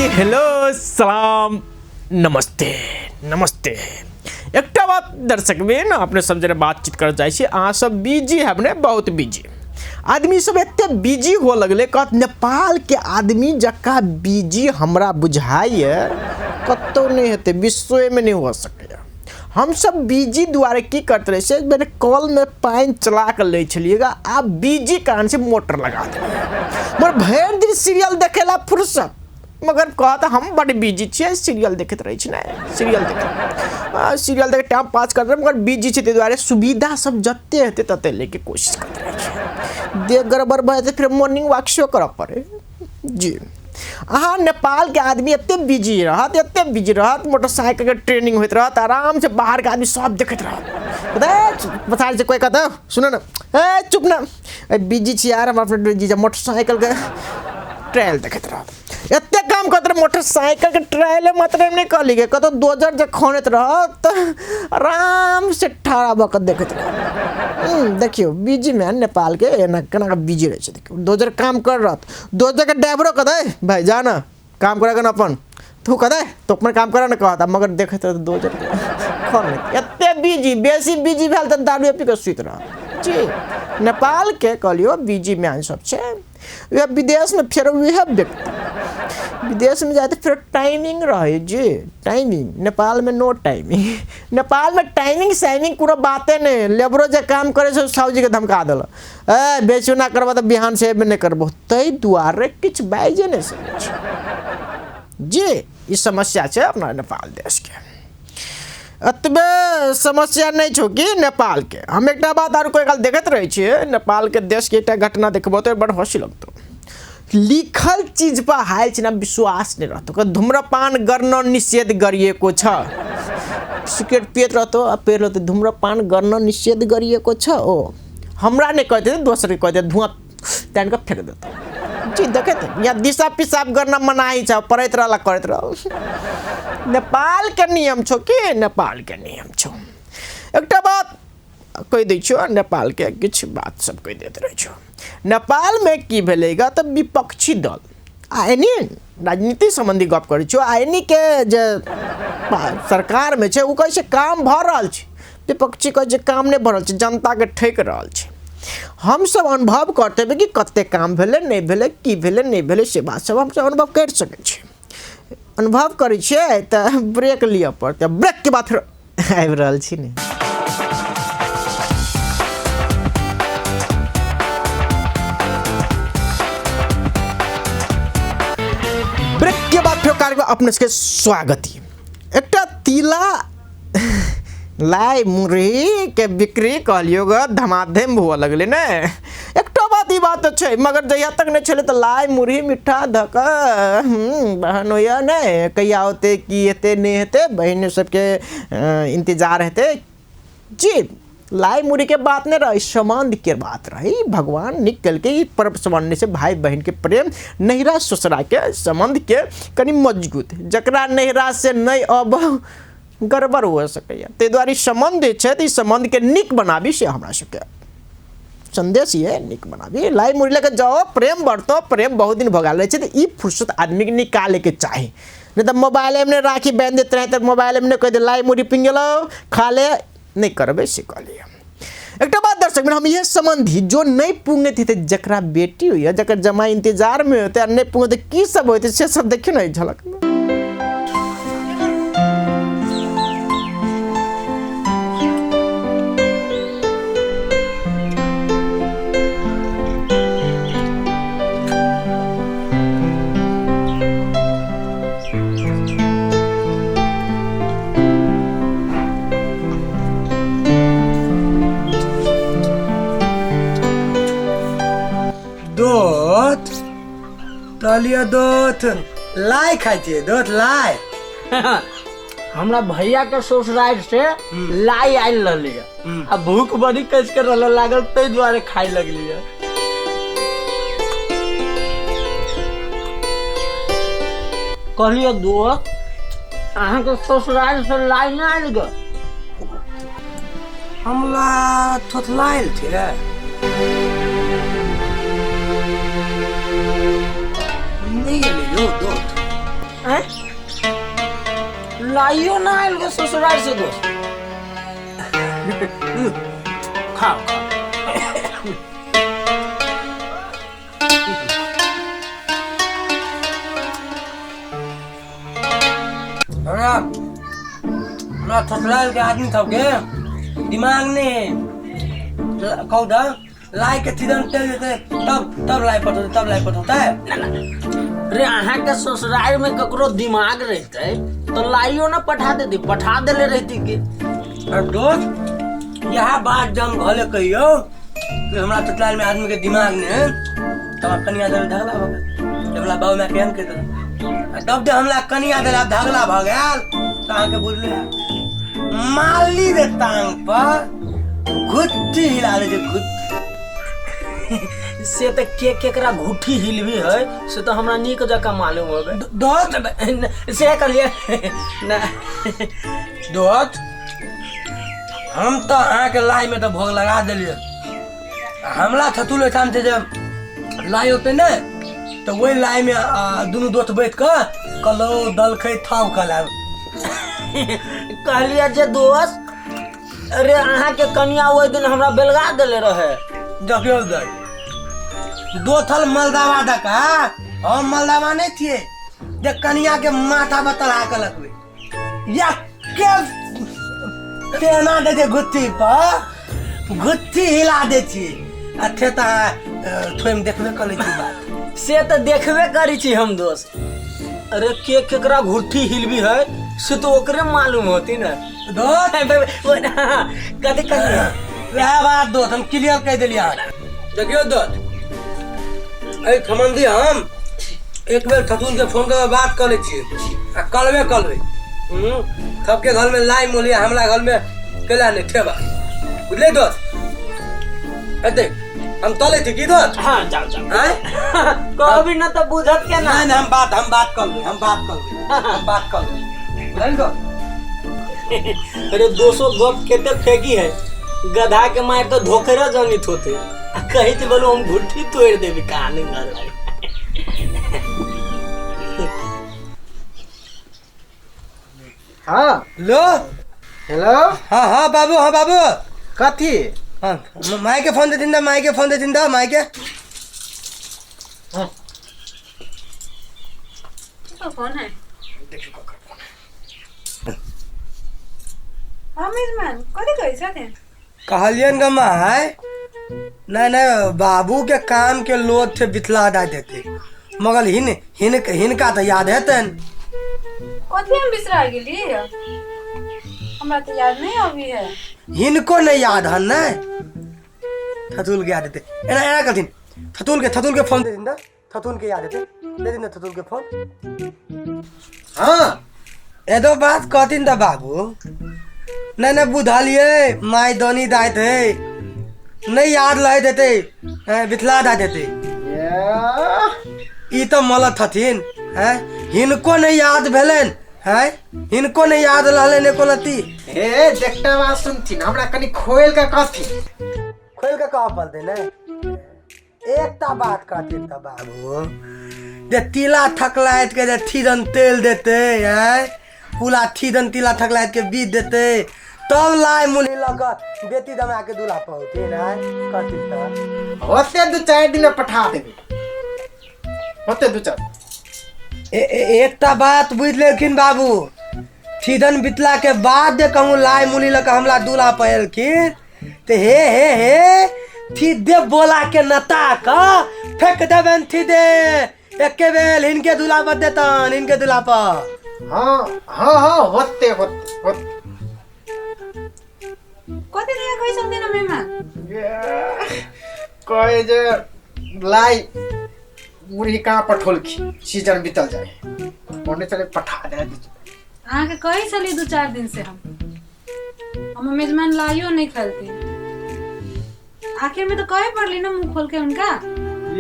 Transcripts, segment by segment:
Hello सलाम नमस्ते नमस्ते। एकटा बात दर्शक बहन अपने सब जरा बातचीत कर जाए छी, अहाँ सब बिजी है अपने बहुत बिजी आदमी सब एते बिजी हो लगले कहत नेपाल के आदमी जका बिजी हमरा बुझाइए कतो नहीं हेते, विश्व में नहीं हो सके। हम सब बिजी द्वारे की करते रहे से मैंने कॉल में पानी चला कर ले चलिएगा, आप बिजी कारण से मोटर लगा दे मगर भर दिन सीरियल देखेला फुर्सत, मगर कहता हम बड़े बिजी छे सीरियल देखते रहे छी ना, सीरियल देख टाइम पास करते मगर बिजी छे द्वारे सुविधा सब जत्ते हेते तते लेके कोशिश करते रहे छी। देह गड़बड़ भए फिर मॉर्निंग वॉक शो करऽ पड़े जी। अहाँ नेपाल के आदमी एते बिजी रहत मोटरसाइकिल के ट्रेनिंग होइत रहत, आराम से बाहर के आदमी सब देखत रहत। बता से कोई कहता सुनो ना, ए चुप ना, बिजी छी यार हम अपने बिजी मोटरसाइकिल के ट्रायल देखत रहत। एते काम करते मोटरसाइकिल के ट्रायल मतलब नहीं कहली के कतो 2000 जे खोनत रहत आराम से ठाड़ा बकत देखत रहत। देखियो बिजी में नेपाल के एना केना बिजी रहे छै, देखियो 2000 काम कर रहत, 2000 के ड्राइवरो कहते भाई जा ना काम करेगा ना अपन तू कहते तो अपन काम करे ना कहता, मगर देखत 2000 के खोन एते बिजी बेसी बिजी भेल त दारू पी के सुइत रहत जी। नेपाल के कहलियो बिजी मैन सब छै, वे विदेश में फिर वह व्यक्ति विदेश में जाते फिर टाइमिंग रहे जी, टाइमिंग। नेपाल में नो टाइमिंग, नेपाल में टाइमिंग साइमिंग कोनो बातें नहीं। लेबरो जे काम करे से साउजी के धमका दिल ए बेचू ना करबा तो बिहान से नहीं करबो, तै दुआरे किछ बाइजे नहीं सकै छै जी। ई समस्या छै अपना नेपाल देश के, अतबे समस्या नहीं छो कि नेपाल के। हम एक बात और कोई गल देखते रहे छे नेपाल के देश के एक घटना देखबो तो बड़ हंसी लगतो। लिखल चीज पर हाल ना विश्वास नहीं रहतो, धूम्रपान गर्न निषेध गरिएको छ, सिगरेट पियत रहतो आ पेड़ रहतो धूम्रपान गर्न निषेध गरिएको छ। ओ हमरा नहीं कहते दोसर के कहते धुआं तान के फेंक देतो जी। देखे थे यहाँ दिशा पिसाब करना मनाही छ, पढ़त रहला करत रह। नेपाल के नियम छो कि नेपाल के नियम छो। एक बात कह दै छो नेपाल के किछ बात सब कह देते रहे छो। नेपाल में की भेलेगा तो विपक्षी दल आइनी राजनीति संबंधी गप करे छो, आइनी के जे सरकार में छे उ कहे छे काम भ रहल छे, विपक्षी कहे छे काम नहीं भ रहल छे, जनता के ठेक रहल छे। हम सब अनुभव करते हैं कि कते काम भेले नहीं भेले की भेले नहीं भेले से बात सब हम सब अनुभव कर सके छे। अनुभव करे छे त ब्रेक लिया पड़ते, ब्रेक के बाद फिर आबि रहल छी ने। ब्रेक के बाद फिर कार्यक्रम अपने के स्वागत। एक तिला लाई मुरही के बिक्री कहलियो ग धमाधम हुआ लगले ने। एक बात ई बात छै मगर जहिया तक नहीं चले तो लाई मुरही मिठा धक बहन होया ने कहिया होते की हेते नहीं हेते बहन सबके इंतजार हेते जी। लाई मुरही के बात नहीं रही, संबंध के बात रही। भगवान निकल के पर्व संबंध से भाई बहन के प्रेम नहिरा ससुरा के संबंध के कनी मजबूत, जकरा नहिरा से नहीं अब गड़बड़ हो सके ते द्वारे संबंध छै, संबंध के निक बनाबी से हमरा सबके संदेश ये निक बनाबी। लाई मुरही लेके जाओ प्रेम बढ़तो, प्रेम बहुत दिन भगाल रहे तो ई फुर्सत आदमी के निकाले के चाहे, नहीं तो मोबाइल में राखी बांध देते रहे तो मोबाइल में कह दे लाई मुरही पिंग लो खा ले, नहीं करबे से कह लिया। एक बात दर्शक में हम ये संबंधी जो नहीं पूंगे थे जकरा बेटी हुई जकर जमाई इंतजार में होते नहीं पूंगे की सब होते से सब देखियो ना झलक में। कहलिए दोत लाई खाई छे, दोत लाई हमरा भैया के ससुराल से लाई आयल रहलिए, आ भूख बड़ी कस के रहल लागल तै द्वारे खाई लगलिए। कहलिए दोस्त अहाँ के ससुराल से लाई नहीं आयल ग? हमला थोथलाइल छे नहीं एलियो दोस्त। लाइयो ना आयल के ससुराल से दोस्त। खाओ खाओ। हमरा थसलाल के आदमी सब के दिमाग नहीं कहू था लाई के थिदन तेल देते तब लाई पटोता है। रे अहाँ के ससुराल में ककरो दिमाग रहते तो लाइयो ना पठा देले रहती के। और दोस्त यह बात जब भले कहियो कि हमरा थसलाल में आदमी के दिमाग नहीं तब कनिया दल धगला भगल जब बाबू मैं केहन के तब जब हमला कनिया दल धगला भगल तो आके बोलले माली दे टांग पर घुट्टी हिला दे घुट्टी से तो केकरा घुट्टी हिलवी है से तो हमरा नीक जका मालूम होबे। दोस्त से कहलिए ना दोस्त हम तो अहाँ के लाई में तो भोग लगा दिलिए हमला थतुल शाम से जब लाई होते न तो वही लाई में दोनों दोस्त बैठ कर कलो दल खे थाव कला कहलिए जे दोस्त अरे अहाँ के कन्या ओइ दिन हमरा बेलगा देले रहे। देखियो दो थल मलदावा डका हम मलदावा नहीं थे जे कनिया के माथा बतला के लगवे या के तेना दे दे गुत्ती पर गुत्ती हिला दे छी अच्छे ता थोम देखबे कर लै छी बात से तो देखबे करी छी हम दोस्त। अरे केकरा घुट्टी हिलवी है से तो ओकरे मालूम होती ना दोस्त कथी कहिए वह बात दोस्त हम क्लियर कह दिलिया। देखियो दोस्त ए खमंदी हम एक बेर थतुल के फोन कर बात कर ले छी आ कलवे सबके घर में लाई मोलिया हमला घर में केला नहीं ठेबा बुझले दोस्त अते हम तले थी की दोस्त। हां जाओ हैं कभी ना तो बुझत के ना नहीं हम बात कर ले बुझल दो। अरे 200 गप केते फेंकी है गधा के मार तो धोखरा जनित होते कही थी बोलो हम घुट्टी तोड़ देबे कहानी घर। हाँ लो हेलो हाँ बाबू कथी हाँ माई के फोन दे दिंदा माई के कौन है हाँ मेजमान कथी कहै छथिन कहलियन ग माय नहीं बाबू के काम के लोग थे बितला दा देते मगर हिनका तो याद हेतन कथी हम बिसरा गेली हमरा तो याद नहीं अभी है हिनको नहीं याद है न थतुल के याद हेते एना कहथिन थतुल के फोन दे दिंदा थतुल के याद हेते दे दिंदा थतुल के फोन। हाँ एदो बात कहथिन दा बाबू नहीं बुझलिए माई दोनी दाय थे नहीं याद ला देते बिथला दा देते ई तो मलत हथिन हैं हिनको नहीं याद भेलन हैं हिनको नहीं याद रहले ने कोलती ए देखता बात सुनथिन हमरा कनी खोल का कथी खोल के कह पल दे ने एकता बात कहथिन त बाबू जे तिला थकलाइत के जे थीरन तेल देते हैं पूरा थीरन तिला थकलाइत के बीज देते तब लाई मुली लगा बेटी दमा के दूल्हा पहुंचे ना कहती त होते 2-4 दिन में पठा देबे होते 2-4 एकता बात बुझ लेकिन बाबू थीदन बितला के बाद दे कहूँ लाई मुली लगा हमला दूल्हा पहल की ते हे थी दे बोला के नता का फेंक देबन थी दे एके बेल इनके दूल्हा पर देतन इनके दूल्हा पर। हाँ होते कथी दिया कोई सकते ना मेहमान कहे जे लाई मुर्गी कहाँ पठोल की सीजन बीतल जाए होने चले पठा दे अहाँ के कही चली 2-4 दिन से हम मेजमान लाइयो नहीं खेलते आखिर में तो कहे पड़ली ना मुंह खोल के उनका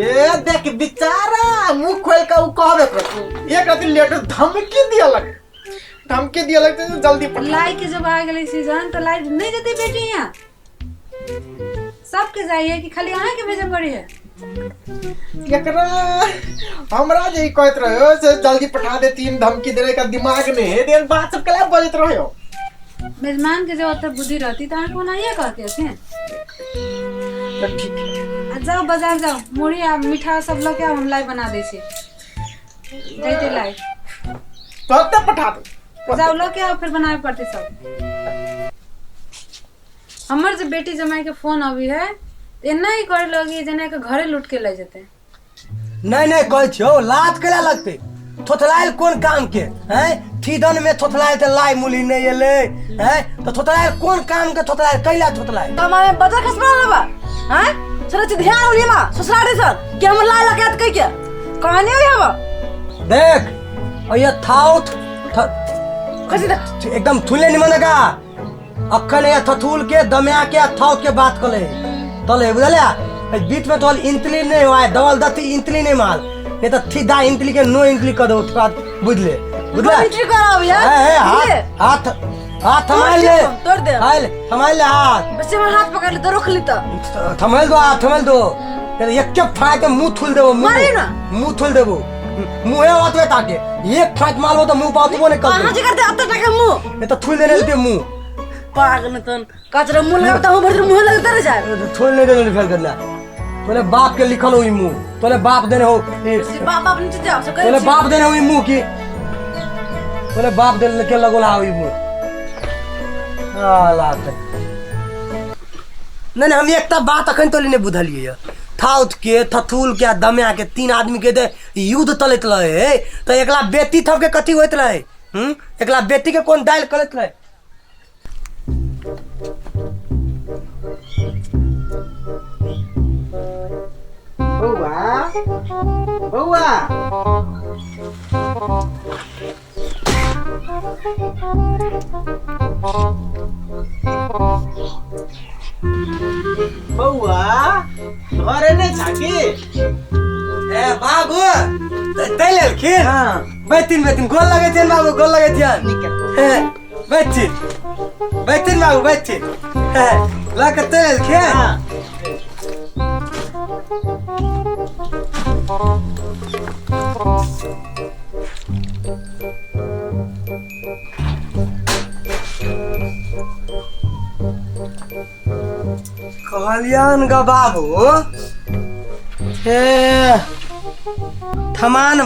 ये देख बेचारा मुंह खोल के उ कहबे करतु एक दिन लेट धमकी दिया लगे तो जल्दी पठा लाई के जब आ गेले सीजन तो लाई नहीं जते बेटी यहाँ सबके जाइए कि खाली अहाँ के भेजे पड़ी है एकरा हमरा जे कहत रहो से जल्दी पठा दे, तीन धमकी देने का दिमाग में है, देन बात सब कला बजत रहो। मेजमान के जो ओते बुद्धि रहती तो आपको बनाइए कहते थे। तो ठीक है, जाओ बाजार जाओ, मुड़ी आ मीठा सब लोग के हम लाई बना दे छी। देते लाई तो तब पठा दो। जाओ लोग के फिर बनाए पड़ते सब। हमर जे बेटी जमाई के फोन अभी है एना ही करे लगी जना के घरे लूट के ले जेते। नहीं नहीं कहै छियो लात केला लगते, थोथलाइल कोन काम के हैं? थीदन में थोथलाइल ते लाई मुली नहीं एले हैं, तो थोथलाइल कोन काम के थोथलाइल कैला थोथलाइल? हमारे बजा खसरा लबा हैं? चलो ध्यान होली मा ससुराड़े सर कि हम लाई लगात कह के कहानी होई हवा। देख और ये थाउथ कसी देख एकदम थुले निमन का अखन ये थथुल के दमिया के थाउथ के बात कले तले बुझलिया। बीच में तो इंतली नहीं हुआ है, डबल दती इंतली नहीं माल, नहीं तो सीधा इंतली के नो इंतली कर दो उसका बुझले बुझला। इंतली कराओ यार हाथ हाथ हाथ थमाल ले, तोड़ दे हाल थमाल ले हाथ, बच्चे में हाथ पकड़ ले तो रोक ली तो थमाल दो हाथ थमाल दो, एक के फाट के मुंह थुल देबो, मारी ना मुंह थुल देबो, मुंह आतवे ताके एक फाट मारबो तो मुंह पातबो नहीं कहां कर जे करते अब तक मुंह नहीं तो थुल देने दे मुंह पागल तन कचरा मुंह लगाता हूं भर मुंह लगता रह जाए। थुल नहीं देने फेल करना, तोले बाप के लिखल हो ई मुंह, तोले बाप देने हो बाप बाप नीचे जाओ सो तोले बाप देने हो ई मुंह की, तोले बाप देने के लगोला हो ई मुंह आला ते। नहीं हम एकटा बात अखन तोले नहीं बुझलिए थाउथ के थथुल के दमिया के तीन आदमी के दे युद्ध तलत रहे, तो एकला बेटी थप के कथी होइत रहे? एकला बेटी के कौन दाल करत रहे? बउआ बउआ बउआ घरे नहीं छाकी? ए बाबू ते लेलखिन बैतिन बैतिन गोल लगे थे बाबू, गोल लगे थे बैतिन बैतिन बाबू बैतिन लगे ते लेलखिन। कहलियन ग बाबू थमान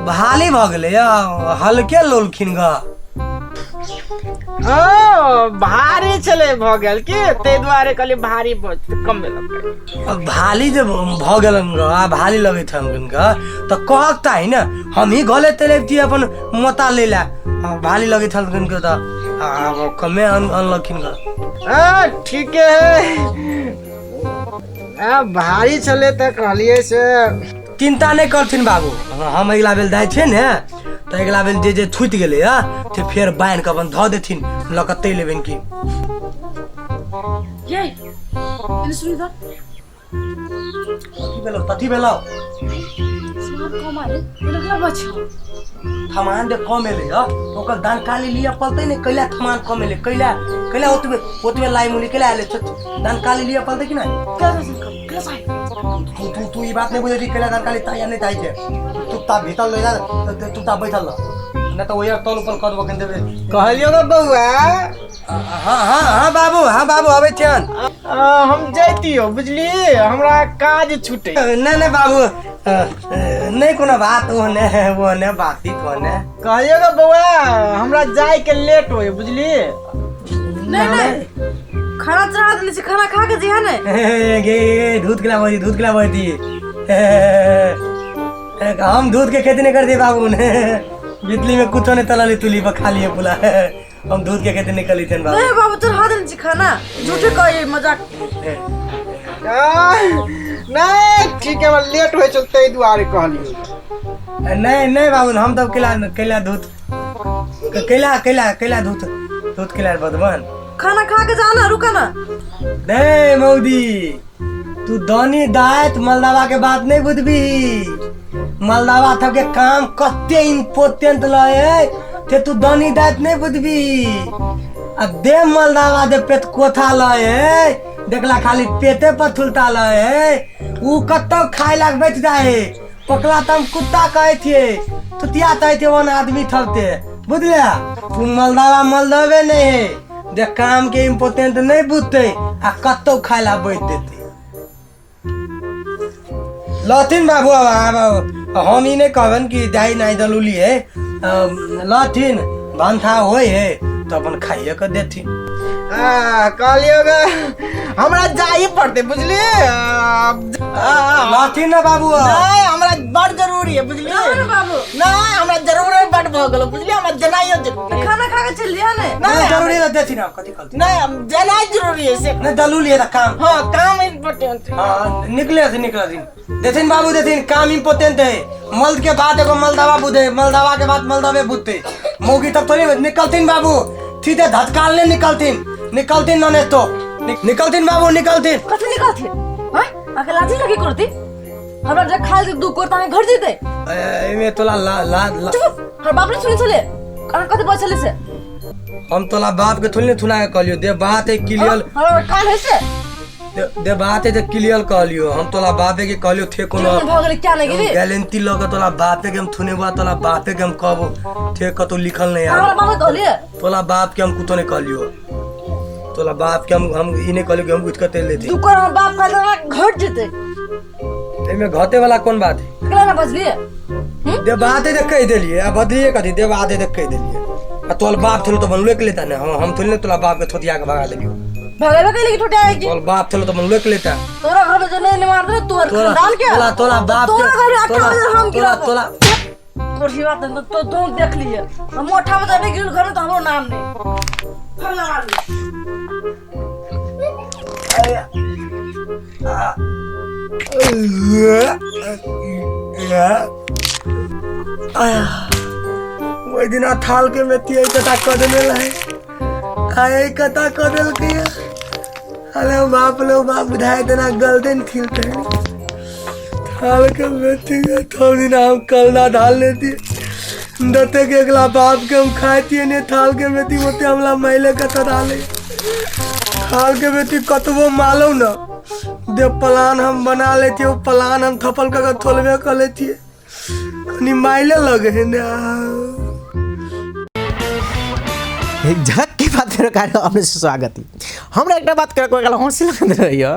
भाली भ गेलै हल्के लोलखिन ग। ओ भारी चले भ गेल की ते द्वारे कहली भारी कम लगल। भाली जब भ गेलन ग भाली लगे थे हमकन ग तो कहता है ना हम ही घले तेरे अपन मोता ले ला भाली लगे थे हमकन ग तो कमे अनलखिन ग। ठीक है भारी चले तो कहलिए से चिंता नहीं करथिन बाबू, हम अगला बेल दाय छे ने तो अगला बेल जे जे छूट गेले ते फिर बाइन के अपन ध देथिन लकते लेबेन की। ये इन सुनी तो कथी भेलो स्मार्ट कमाले ये लगा बच्चो थमान दे कमेले ओकर दान काली लिया पलते ने कैला थमान कमेले कैला कैला ओतबे ओतबे लाई मुली कैला आले दान काली लिया पलते कि नहीं? कैसा तू ई बात नहीं बुझे कैला दान काली ताया नहीं ताई छे, तू ता भीतर ले जा तू ता बैठल न तो ओया तोल ऊपर कर बकन देबे। कहलियो ग बउआ हां बाबू आबे छन हम जैतियो बुझली हमरा काज छूटे। नहीं बाबू नहीं कोनो बात ओने बातचीत होने कहलियो ग बउआ हमरा जाय के लेट होय बुझली। नहीं खाना चढ़ा देने से खाना खा के जी है ने गे दूध खिला बदी हम दूध के खेती नहीं करते बाबू ने बिजली में कुछ नहीं तला ली तुली पर खा लिए पुला हम दूध के खेती नहीं कर लेते बाबू। नहीं बाबू चढ़ा देने से खाना झूठे कहे मजाक नहीं ठीक है लेट हो चलते दुआरे कहलियो। नहीं बाबू हम तो केला दूध केला दूध केला बदमान खाना खा के जाना रुका ना। नहीं मौदी तू दनी दायत मलदावा के बात नहीं बुझबी, मलदावा था के काम कते इम्पोर्टेंट लए ते तू दनी दायत नहीं बुझबी। अब दे मलदावा दे पेट कोथा लए देखला खाली पेटे पर थुलता लए वो कत्तो खाए लाग बैठ जाए पकड़ा तम कुत्ता कहे थे तुतिया तहे थे वन आदमी थलते बुझलिया तू मलदावा मलदवे नहीं है देख काम के इम्पोर्टेंट नहीं बुझते आ कत्तो खाए ला बैठ देते लथिन बाबू अब हम ही नहीं कहबन कि दाई नाई दलुली है लथिन भान्था होय है तो अपन खाइए कर देथिन कहलिएगा हमरा जाई पड़ते बुझलिए लथिन ना बाबू नहीं हमरा बड़ जरूरी है बुझलिए अरे बाबू नहीं हमरा जरूरी बड़ भ गेल बुझलिए हमरा जनाइयो जरूरी है खाना खा के चल लिया ने नहीं जरूरी है देथिन आप कथी कहते नहीं हम जनाई जरूरी है से नहीं दलुली है काम हाँ काम इम्पोर्टेंट है हाँ निकले देथिन बाबू देथिन काम इम्पोर्टेंट है मल्द के बाद एगो मलदावा बुझे मलदावा के बाद मलदवे बुझते मौगी तब थोड़ी निकलतीन बाबू सीधे धटकाल ने निकलतीन नने तो निकलतीन बाबू निकलतीन कथी निकलती हां आके लाठी लगी करती हमरा जे खाल के दू कोरता में घर जीते एमे तोला ला चुप हर बाप ने सुनी चले कहां कथी बचले से हम तोला बाप के थोड़ी थुना के कहलियो दे बात है क्लियर हर काल है से दे बात है जे क्लियर कहलियो हम तोला बापे के कहलियो थे कोनो भगले क्या नहीं गिरी गारंटी लगे तोला बापे के हम थुने बा तोला बापे के हम कहबो थे कतो लिखल नहीं हमरा यार बाप कहलिए तोला बाप के हम कुतो नहीं कहलियो तोला बाप के हम इने कहलियो कि हम कुछ करते लेते दू कोर हम बाप का घर जीते एमे घटे वाला कौन बात है अगला ना बचलिए दे बात है कह देलिए अब बदलिए कथी दे बात है कह देलिए आ तोल बाप थलो तो बनले के लेता ना हम थोड़ी तोला बाप के थोतिया के भगा देलियो भगले के लिए ठोटे आएगी तोल बाप थलो तो बनले के लेता तोरा घर में जो नहीं मार दे तोर खानदान क्या तोला बाप के तोरा घर आटा हम गिरा तोला कोठी बात है तो तुम देख लिए हम मोटा में जाने गिर घर में तो हमरो नाम नहीं फला मार वो दिन थाल के मेथी आई कता कर देने लाई आए कता कर देल के हेलो बाप लो बाप बुधाए देना गोल्डन खिलते थाल के मेथी का थोड़ी ना हम कल ना डाल लेती दते के अगला बाप के हम खाती ने थाल के मेथी मोते हमला मैले कता डाले थाल के मेथी कतबो मालूम ना दे प्लान हम बना लेती वो प्लान हम थपल का थोलवे कर लेती कनी माइले लगे है ना एक झक की बात करो कार्य अपने से स्वागत है हमरा एक बात करे कोई हंसी लगत रहियो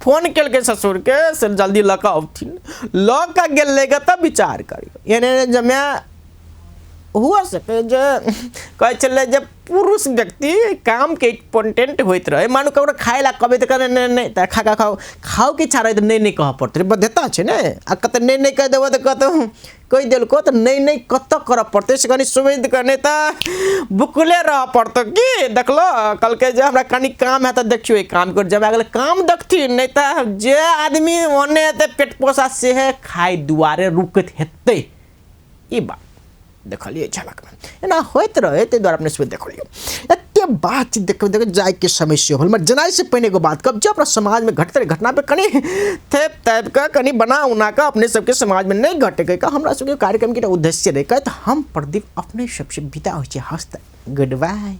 फोन केल के ससुर के से जल्दी लका अबथिन लका गेल लेगा तब विचार करियो यानी जमे हुआ सके जे कहे चले जब पुरुष व्यक्ति काम के इम्पोर्टेंट होइत रहे मानो ककरो खाए ला कबे त नहीं नहीं त खा खाओ के इच्छा रहे तो नहीं कह पड़ते बाध्यता है ना आ कत नहीं कह देव तो कहते कह दिल को तो नहीं कत कर पड़ते से कनी सुविध करने त बुकले रह पड़त कि देखलो कल के जो हमरा कनी काम है तो देखियो काम कर जब अगले काम देखती नहीं तो जे आदमी ओने हेते पेट पोसा से है खाए दुआरे रुकत हेते ई बात देखलिए झलक में एना होइत रहे ते द्वारा अपने से देखलियो एते बात देख जाए के समय से होल मर जनाई से पहले को बात कब जो अपना समाज में घटते घटना पे कनी थे तैब का कनी बना उना का अपने सबके समाज में नहीं घटे का हमरा सबके कार्यक्रम के उद्देश्य रहे तो हम प्रदीप अपने सबसे विदा हो छे हस्त गुड बाय।